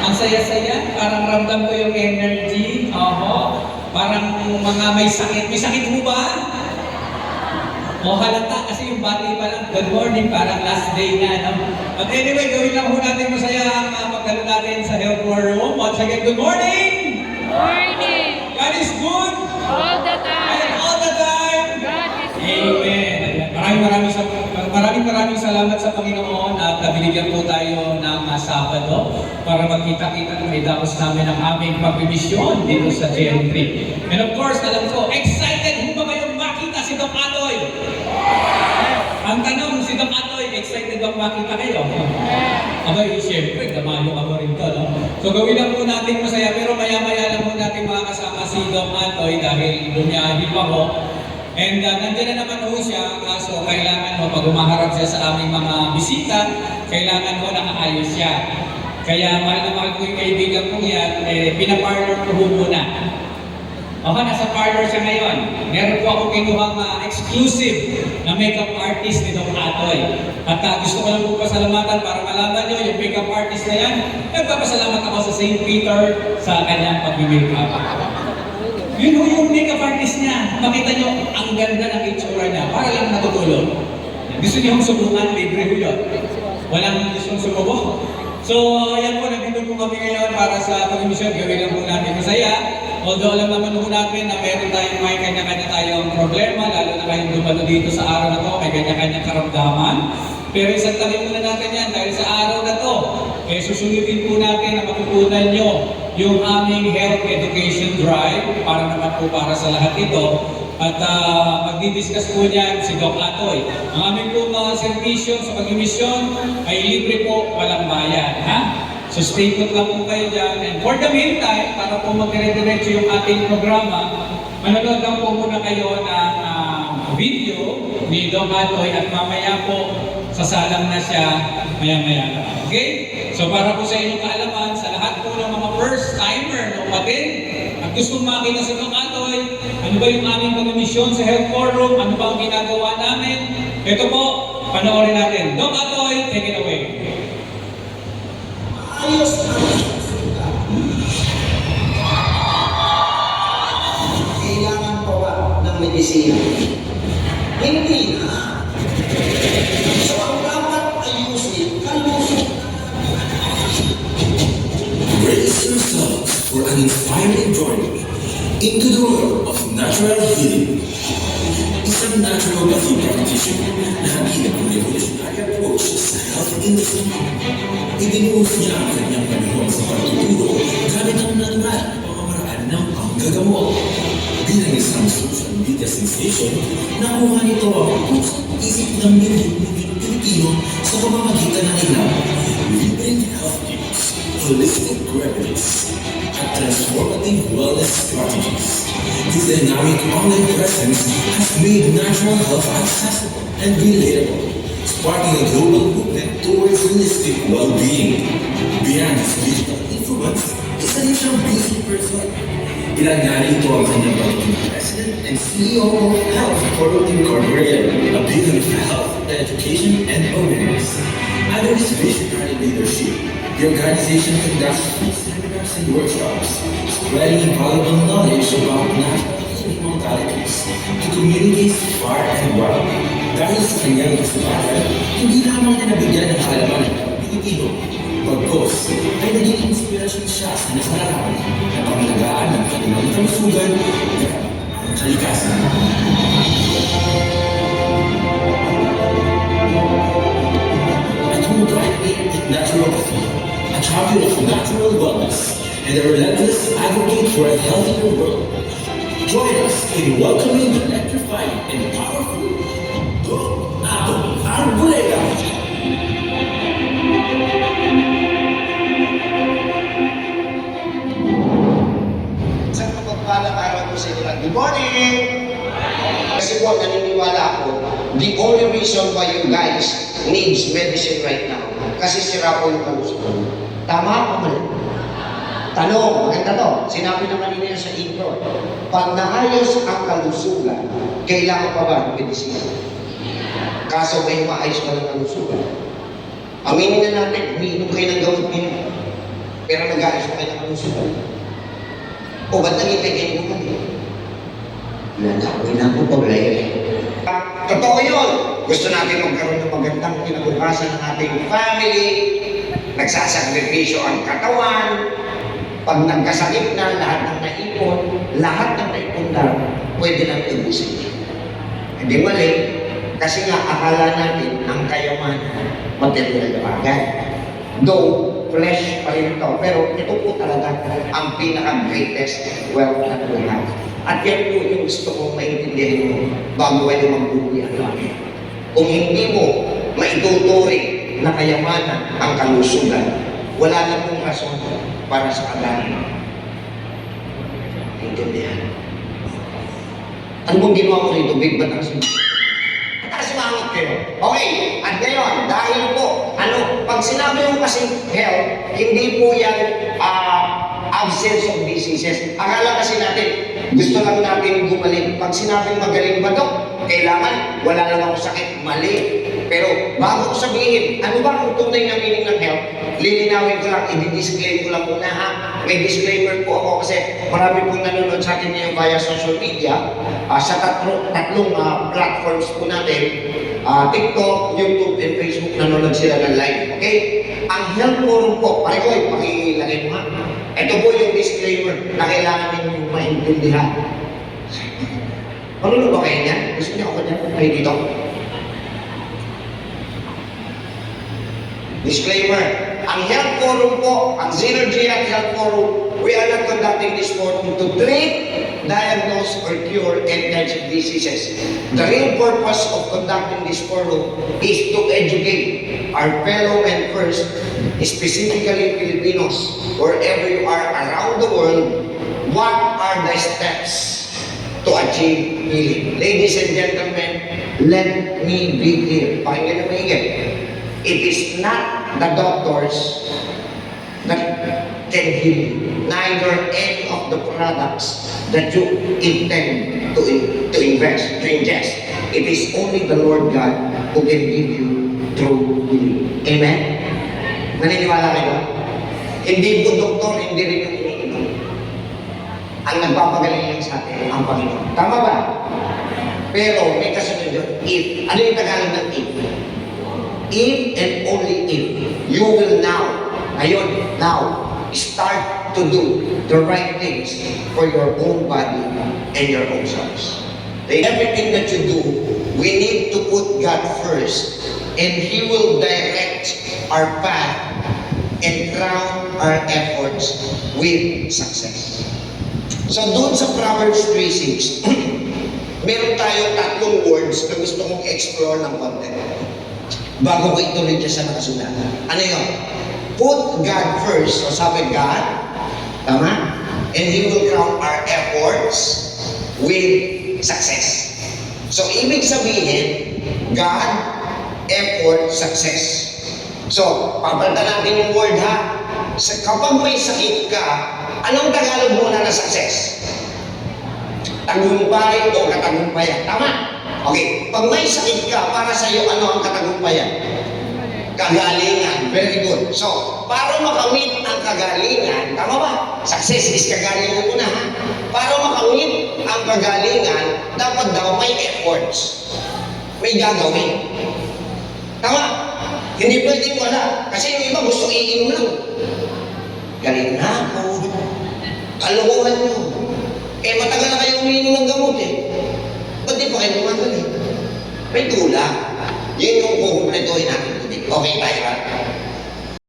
Ang saya-saya, parang ramdam ko yung energy. Oho. Parang mga may sakit. May sakit mo ba? O halata kasi yung bati pa lang, good morning, parang last day na, no? But anyway, gawin lang ho natin masaya ang pagdalo natin sa Health War Room. Once again, good morning! Morning! God is good! All the And time! all the time! God is good! Amen! Maraming salamat sa Panginoon at binigyan po tayo ng Sabado para magkita-kita ng may dapos namin ang aming pagbimisyon dito sa JN3. And of course, alam ko, excited mo ba kayong makita si Doc Atoy? Ang tanong, si Doc Atoy, excited bang makita kayo? Abay, siyempre, damayo ka mo rin to, no? So gawin lang po natin masaya, pero maya-maya lang po natin makakasama si Doc Atoy dahil bumiyahe pa ko. And nandiyan na naman ho siya, kaso kailangan ho, pag umaharap siya sa aming mga bisita, kailangan ho nakaayos siya. Kaya mahal na mahal ko yung kaibigan kong yan, pinaparlor ko ho muna. Nasa parlor siya ngayon. Meron po ako kinuhang exclusive na makeup artist ni Doc Atoy. At gusto ko lang po pasalamatan para malaman nyo yung makeup artist na yan. Nagpapasalamat ako sa St. Peter sa kanyang pag-makeup. Yun ho yung makeup artist niya. Makita nyo, ang ganda ng itsura niya. Para lang natutulog. Gusto niyo subukan, libre ho yun. Walang gustong sumubok. So, ayan po, nandito po kami ngayon para sa pag-emisyon. Gawin lang po natin masaya. Although alam naman po natin na meron tayong may kanya-kanya tayong problema, lalo na kayong dumalo dito sa araw na to, may kanya-kanyang karamdaman. Pero isang tabi muna natin yan dahil sa araw na to, susunodin po natin na matutunan nyo yung aming health education drive para naman po para sa lahat ito. At magdi-discuss po niyan si Doc Atoy. Ang aming po mga servisyo sa pag-emisyon ay libre po, walang bayan. Ha? So stay put lang po kayo dyan. And for the meantime, para po magdire-diretso yung ating programa, manonood lang po muna kayo ng video ni Doc Atoy at mamaya po sasalang na siya maya-maya. Okay? So para po sa inyong kaalaman, sa lahat po ng mga first-timer na umatin at gustong makita si Doc Atoy, ano ba yung aming pag-emisyon sa Health Forum, ano ba ang ginagawa namin, ito po, panoorin natin. Doc Atoy, take it away. Ayos na kailangan pa ba ng medisina? Hindi na. So ang dapat ayusin, kalusok. Brace yourselves for an inspiring journey into the world of natural healing. Isang naturopathy practitioner na hanginan ang revolutionary approach sa health industry. Ibinuhos niya ang kanyang panahon sa pagtuturo gamit ang natural na pamamaraan ng panggagamot. Bilang isang social media sensation, nakuha nito ang pusat isip ng milyon-milyon Pilipino sa pamamagitan ng ilang libreng health tips, holistic remedies, at transformative wellness strategies. His dynamic online presence has made natural health accessible and relatable, sparking a global movement towards holistic well-being. Beyond his digital influence, isa rin siyang busy person. Ilan nga rito ang kanyang pagiging President and CEO of Health Forum Incorporated, a beacon of health, education, and awareness. Under his visionary leadership, the organization conducts free seminars and workshops, spreading invaluable knowledge about natural healing modalities to communities far and wide. Dahil sa kanyang kasubatan, hindi lamang na nabigyan ng kaalaman ng Pilipino, pagkos ay naging inspirasyon siya sa nakararami na pangalagaan ng kanilang kalusugan at kalikasan. At humudahil naturopathy, a champion of natural wellness, and a relentless advocate for a healthier world. Join us in welcoming the electrifying and powerful Doc Atoy Arboleda. Isang mapagpalang araw ko sa inyo lang. Good morning! Kasi po, naniniwala ako, the only reason why you guys needs medicine right now, kasi sira po yung kalusugan. Tama o mali? Tanong, maganda to. Sinabi naman nila sa intro. Pag naayos ang kalusugan, kailangan pa ba ng medisina? Kaso may maayos pa ng kalusugan. Aminin na natin, umiinom kayo ng gamot ngayon. Pero nag-aalis ko kayo ng kalusugan. O ba't nangintay kayo bumalik? Hindi na ako problema. Totoo yun. Gusto natin magkaroon ng magandang kinabukasan ng ating family. Nagsasakripisyo ang katawan. Pag nagkasakit na, lahat ng naipon na, pwede lang ubusin. Hindi mali. Kasi nga, akala natin ang kayamanan, material na bagay. Though, flesh pa rin ito. Pero ito po talaga ang pinaka-greatest wealth na we have. At yan po yung gusto kong maintindihan mo bago kayo magbubuhay ang langit. Kung hindi mo maituturing na kayamanan ang kalusugan, wala na pong rason para sa kagaling. Intindihan. Ano bang ginawa mo rito? Big ba't ang sumangot kayo? Okay, at ngayon, dahil po, pag sinabi mo kasi health, hindi po yan absence of diseases. Akala kasi natin, gusto lang natin gumaling. Pag sinabing magaling ba ito, kailangan wala lang ako sakit, mali. Pero bago ko sabihin, ano ba ang tunay na meaning ng health? Lilinawin ko lang, i-disclaim ko lang muna ha. May disclaimer po ako kasi marami pong nanonood sa atin ngayon via social media. Sa tatlong platforms po natin, TikTok, YouTube, and Facebook, nanonood sila ng live. Okay? Ang health forum po, pareho, pakilagay mo ha. Ito po yung disclaimer na kailangan ninyong maintindihan. Marunong ba kayo niyan? Gusto niyo ako niyan? Kayo dito? Disclaimer, ang health forum po, ang Synergy at Health Forum, we are not conducting this forum to treat, diagnose, or cure any kinds of diseases. The real purpose of conducting this forum is to educate our fellow men first, specifically Filipinos, wherever you are around the world, what are the steps to achieve healing. Ladies and gentlemen, let me be clear. Pakinggan na maigit. It is not the doctors that can heal you, neither any of the products that you intend to ingest. It is only the Lord God who can give you true healing. Amen? Naniniwala kayo? Hindi po doktor, hindi rin yung iniinom. Ang nagpapagaling lang sa atin, ang Panginoon. Tama ba? Pero may kasunod yun, if. Ano yung Tagalog ng if? If and only if you will now start to do the right things for your own body and your own souls. Everything that you do, we need to put God first, and He will direct our path and crown our efforts with success. So doon sa Proverbs 3:6, meron tayong tatlong words na gusto kong explore ng konti. Bago ko ituloy dyan sa nakasulat. Ano yun? Put God first. So sabi God, tama? And He will crown our efforts with success. So ibig sabihin, God, effort, success. So, papalitan natin yung word ha. Kapag may sakit ka, anong Tagalog muna na success? Tagumpay o katagumpayan. Tama? Okay, pag may sakit ka, para sa iyo, ano ang katagumpayan? Kagalingan. Very good. So, para makamit ang kagalingan, tama ba? Success is kagalingan muna, ha? Para makamit ang kagalingan, dapat daw may efforts. May gagawin. Tama? Hindi pwedeng wala. Kasi yung iba gusto iinom lang. Galing na ako. Kalokohan nyo. Matagal na kayo umiinom ng gamot eh. Ba't di pa kayo gumagaling? May tula. Yun yung kukumpletuhin natin today. Okay tayo ba?